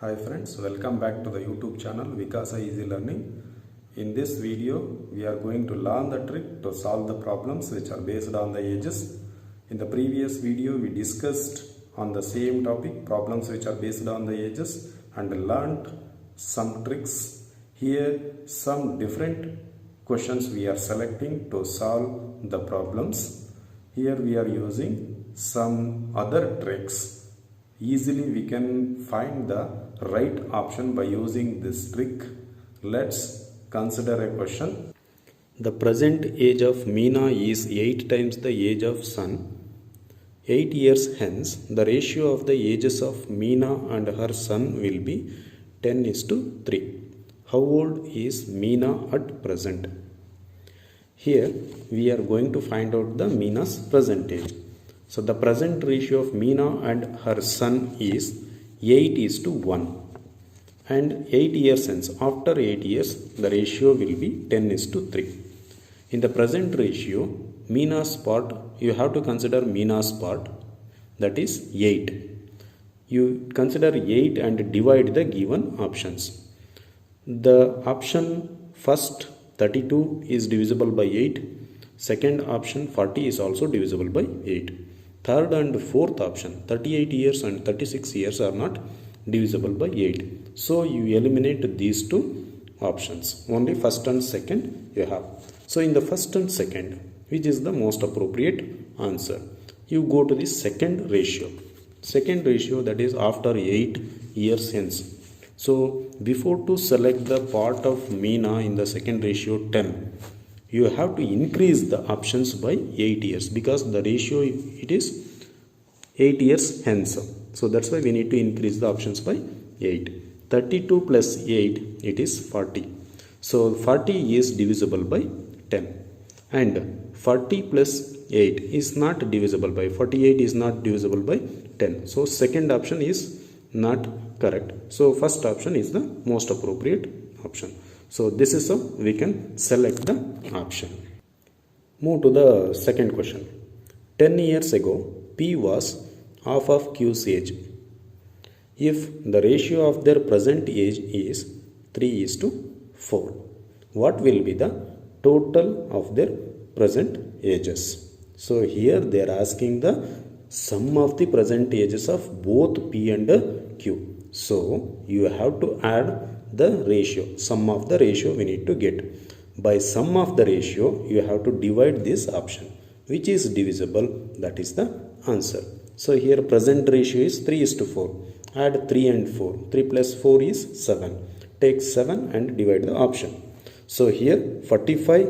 Hi friends, welcome back to the YouTube channel Vikasa Easy Learning. In this video, we are going to learn the trick to solve the problems which are based on the ages. In the previous video, we discussed on the same topic, problems which are based on the ages, and learned some tricks. Here, some different questions we are selecting to solve the problems. Here we are using some other tricks. Easily we can find the right option by using this trick. Let's consider a question. The present age of Meena is 8 times the age of Sun. 8 years hence, the ratio of the ages of Meena and her son will be 10:3. How old is Meena at present? Here we are going to find out the Meena's present age. So the present ratio of Meena and her son is 8:1. And 8 years hence, after 8 years, the ratio will be 10:3. In the present ratio, Meena's part, you have to consider Meena's part, that is 8. You consider 8 and divide the given options. The option first 32 is divisible by 8. Second option 40 is also divisible by 8. Third and fourth option 38 years and 36 years are not divisible by 8. So you eliminate these two options. Only first and second you have. So in the first and second, which is the most appropriate answer? You go to the second ratio. Second ratio, that is after 8 years hence. So before to select the part of Meena in the second ratio 10, you have to increase the options by 8 years because the ratio it is 8 years hence. So that's why we need to increase the options by 8. 32 plus 8, it is 40. So 40 is divisible by 10. And 40 plus 8 is not divisible by 48 is not divisible by 10. So second option is not correct. So first option is the most appropriate option. So this is how we can select the option. Move to the second question. 10 years ago, P was half of Q's age. If the ratio of their present age is 3:4, what will be the total of their present ages? So here they are asking the sum of the present ages of both P and Q. So you have to add the ratio, sum of the ratio we need to get. By sum of the ratio, you have to divide this option, which is divisible, that is the answer. So here present ratio is 3:4. Add 3 and 4. 3 plus 4 is 7. Take 7 and divide the option. So here 45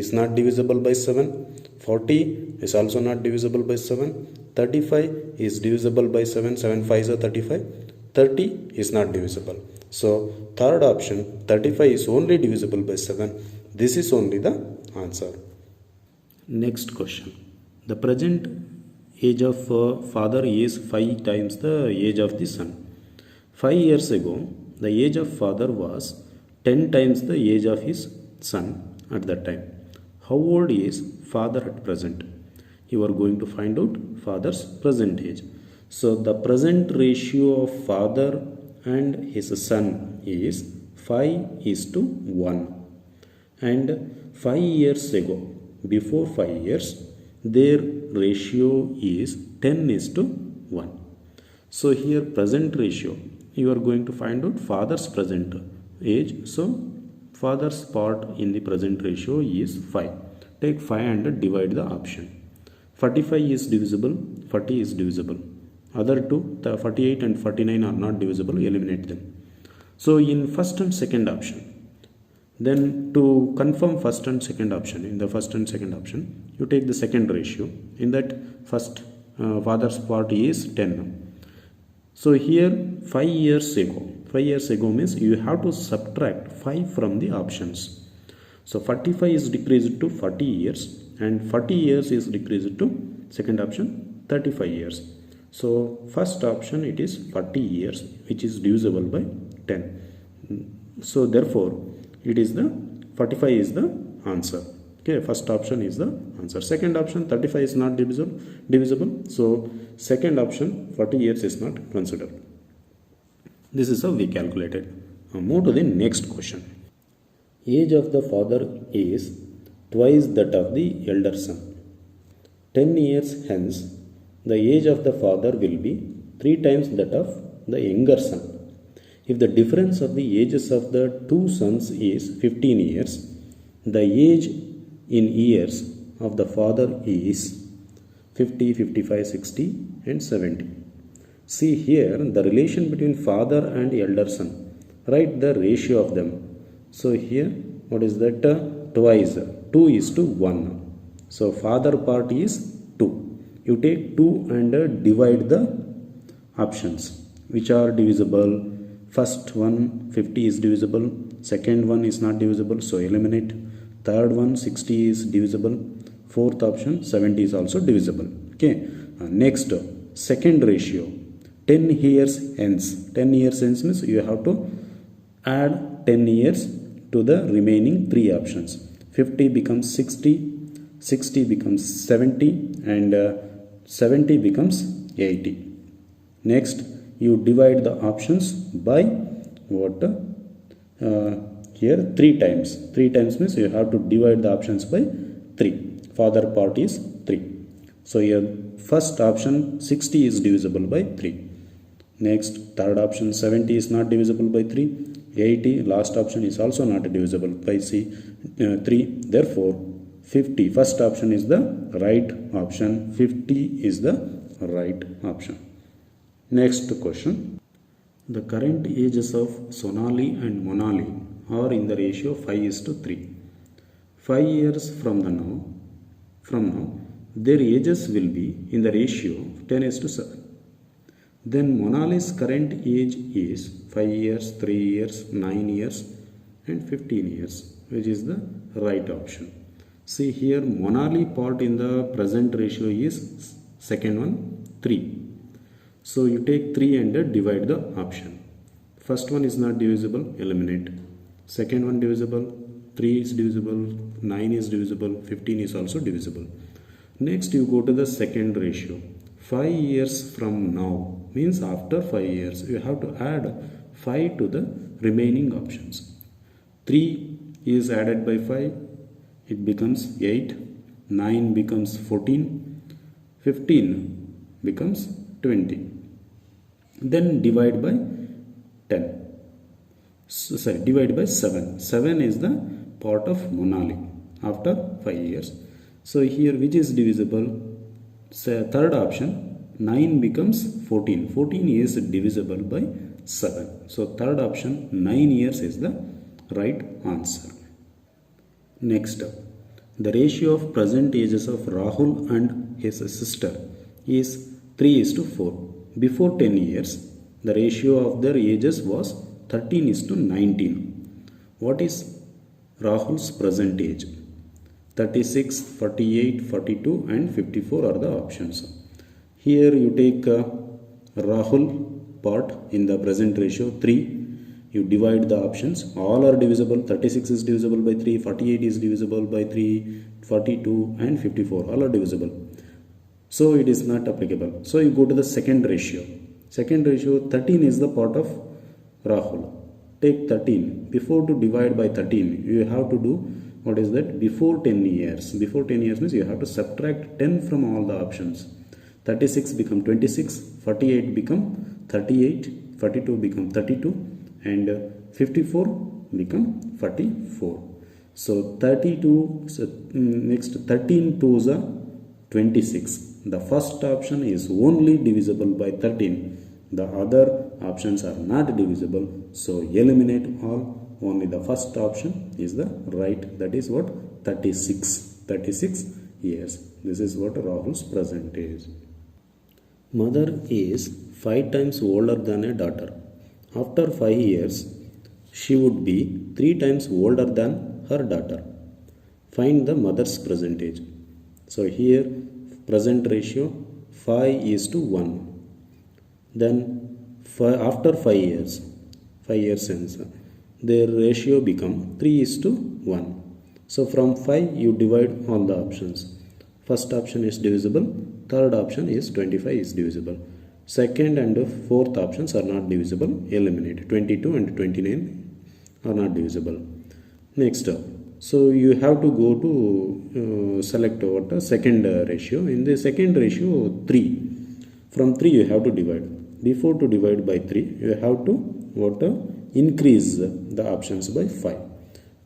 is not divisible by 7. 40 is also not divisible by 7. 35 is divisible by 7. 7 5s are 35. 30 is not divisible. So third option 35 is only divisible by 7. This is only the answer. Next question. The present age of father is 5 times the age of the son. 5 years ago, the age of father was 10 times the age of his son at that time. How old is father at present? You are going to find out father's present age. So the present ratio of father and his son is 5:1. And 5 years ago, before 5 years, their ratio is 10:1. So here present ratio, you are going to find out father's present age. So father's part in the present ratio is 5. Take 5 and divide the option. 45 is divisible, 40 is divisible. Other two, the 48 and 49 are not divisible, eliminate them. So in first and second option, then to confirm first and second option, in the first and second option, you take the second ratio. In that first father's part is 10. So here 5 years ago means you have to subtract 5 from the options. So 45 is decreased to 40 years and 40 years is decreased to second option 35 years. So first option it is 40 years, which is divisible by 10. So therefore it is the 45 is the answer. Okay, first option is the answer. Second option 35 is not divisible. So second option 40 years is not considered. This is how we calculated. Now move to the next question. Age of the father is twice that of the elder son. 10 years hence, the age of the father will be 3 times that of the younger son. If the difference of the ages of the two sons is 15 years, the age in years of the father is 50, 55, 60 and 70. See here the relation between father and elder son. Write the ratio of them. So here what is that? Twice. 2 is to 1. So father part is 2. You take 2 and divide the options which are divisible. First one 50 is divisible. Second one is not divisible, so eliminate. Third one 60 is divisible. Fourth option 70 is also divisible. Okay. Next second ratio. 10 years hence. 10 years hence means you have to add 10 years to the remaining 3 options. 50 becomes 60, 60 becomes 70 and 70 becomes 80. Next you divide the options by what? Here 3 times. 3 times means you have to divide the options by 3. Father part is 3. So here first option 60 is divisible by 3. Next third option 70 is not divisible by 3. 80 last option is also not divisible by 3. Therefore 50 first option is the right option. 50 is the right option. Next question. The current ages of Sonali and Monali are in the ratio 5:3. 5 years from now, their ages will be in the ratio 10:7. Then Monali's current age is 5 years, 3 years, 9 years and 15 years, which is the right option. See here Monali part in the present ratio is second one 3. So you take 3 and divide the option. First one is not divisible, eliminate. Second one divisible, 3 is divisible, 9 is divisible, 15 is also divisible. Next you go to the second ratio. 5 years from now means after 5 years you have to add 5 to the remaining options. 3 is added by 5, it becomes 8, 9 becomes 14, 15 becomes 20. Then divide by 10. Divide by 7. 7 is the part of Monali after 5 years. So here which is divisible? Third option 9 becomes 14. 14 is divisible by 7. So third option 9 years is the right answer. Next, the ratio of present ages of Rahul and his sister is 3:4. Before 10 years, the ratio of their ages was 13:19. What is Rahul's present age? 36, 48, 42 and 54 are the options. Here you take Rahul part in the present ratio 3. You divide the options. All are divisible. 36 is divisible by 3, 48 is divisible by 3, 42 and 54 all are divisible. So it is not applicable. So you go to the second ratio. Second ratio 13 is the part of Rahul. Take 13. Before to divide by 13 you have to do what is that? Before 10 years. Before 10 years means you have to subtract 10 from all the options. 36 become 26, 48 become 38, 42 become 32 and 54 become 44. So 32, next 13 twos are 26. The first option is only divisible by 13. The other options are not divisible. So eliminate all. Only the first option is the right. That is what? 36. 36 years. This is what Rahul's present is. Mother is 5 times older than a daughter. After 5 years, she would be 3 times older than her daughter. Find the mother's present age. So here present ratio 5:1. Then after 5 years, 5 years hence, their ratio become 3:1. So from 5 you divide all the options. First option is divisible, third option is 25 is divisible. Second and fourth options are not divisible, eliminate. 22 and 29 are not divisible. Next, so you have to go to select what the second ratio. In the second ratio, 3. From 3 you have to divide. Before to divide by 3, you have to increase the options by 5.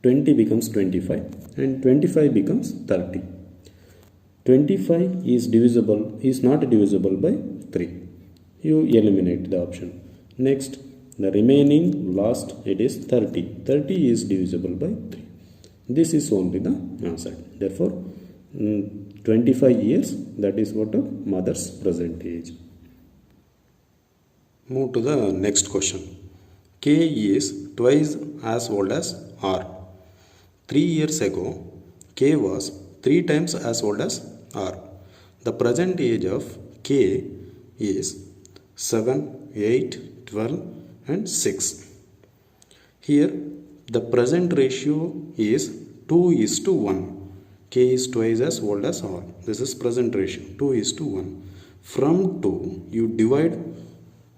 20 becomes 25 and 25 becomes 30. 25 is not divisible by 3. You eliminate the option. Next, the remaining last, it is 30. 30 is divisible by 3. This is only the answer. Therefore, 25 years, that is what a mother's present age. Move to the next question. K is twice as old as R. 3 years ago, K was 3 times as old as R. The present age of K is 7, 8, 12 and 6. Here the present ratio is 2:1. K is twice as old as R. This is present ratio, 2:1. From 2 you divide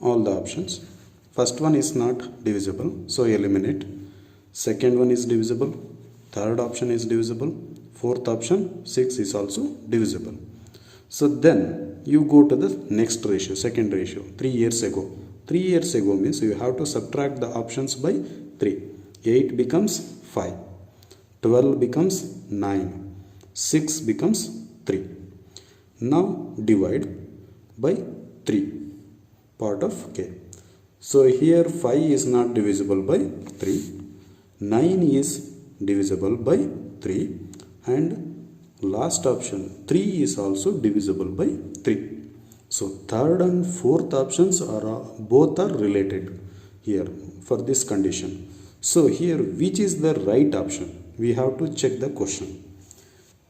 all the options. First one is not divisible, so eliminate. Second one is divisible. Third option is divisible. Fourth option, 6 is also divisible. So then you go to the next ratio, second ratio, 3 years ago. 3 years ago means you have to subtract the options by 3. 8 becomes 5. 12 becomes 9. 6 becomes 3. Now divide by 3, part of K. So here 5 is not divisible by 3. 9 is divisible by 3. And last option 3 is also divisible by 3. So third and fourth options both are related here for this condition. So here which is the right option? We have to check the question.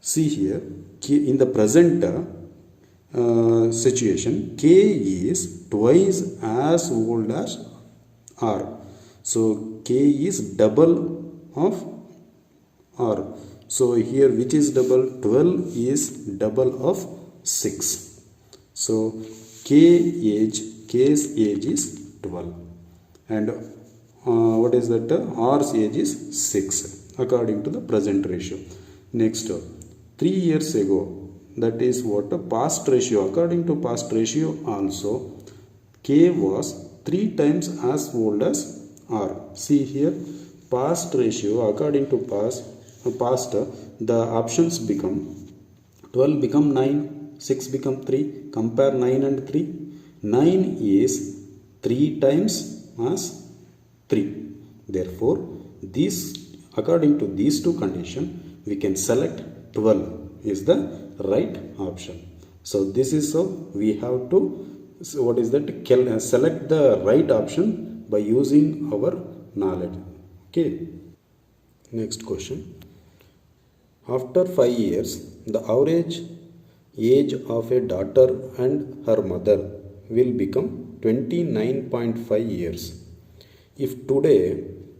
See here, in the present situation, K is twice as old as R. So K is double of R. So here which is double? 12 is double of 6. So K's age is 12. And what is that? R's age is 6 according to the present ratio. Next, 3 years ago, that is what? Past ratio. According to past ratio also, K was 3 times as old as R. See here, past ratio according to past, the options become 12 become 9, 6 become 3. Compare 9 and 3. 9 is 3 times as 3. Therefore, according to these two conditions, we can select 12 is the right option. So this is how we have to select the right option by using our knowledge. Okay. Next question. After 5 years, the average age of a daughter and her mother will become 29.5 years. If today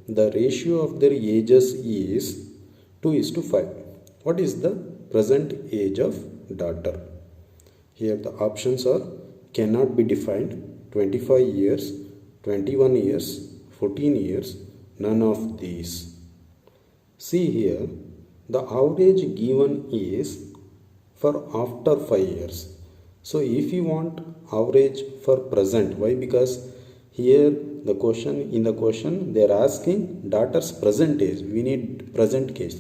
the ratio of their ages is 2:5, what is the present age of daughter? Here the options are cannot be defined, 25 years, 21 years, 14 years, none of these. See here, the average given is for after 5 years. So if you want average for present, why? Because here in the question they are asking daughter's present age. We need present case.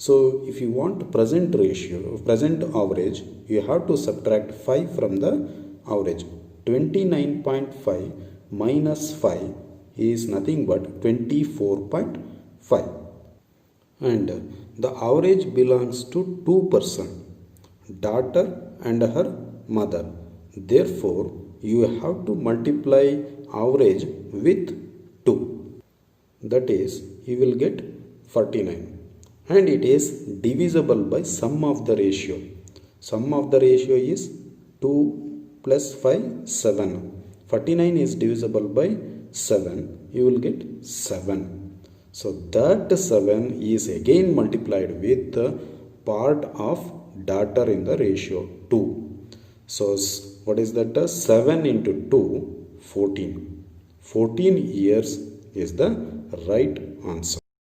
So if you want present ratio, present average, you have to subtract 5 from the average. 29.5 minus 5 is nothing but 24.5. And the average belongs to 2 persons, daughter and her mother. Therefore, you have to multiply average with 2. That is, you will get 49. And it is divisible by sum of the ratio. Sum of the ratio is 2 plus 5, 7. 49 is divisible by 7. You will get 7. So that 7 is again multiplied with the part of daughter in the ratio 2. So what is that? 7 into 2, 14. 14 years is the right answer.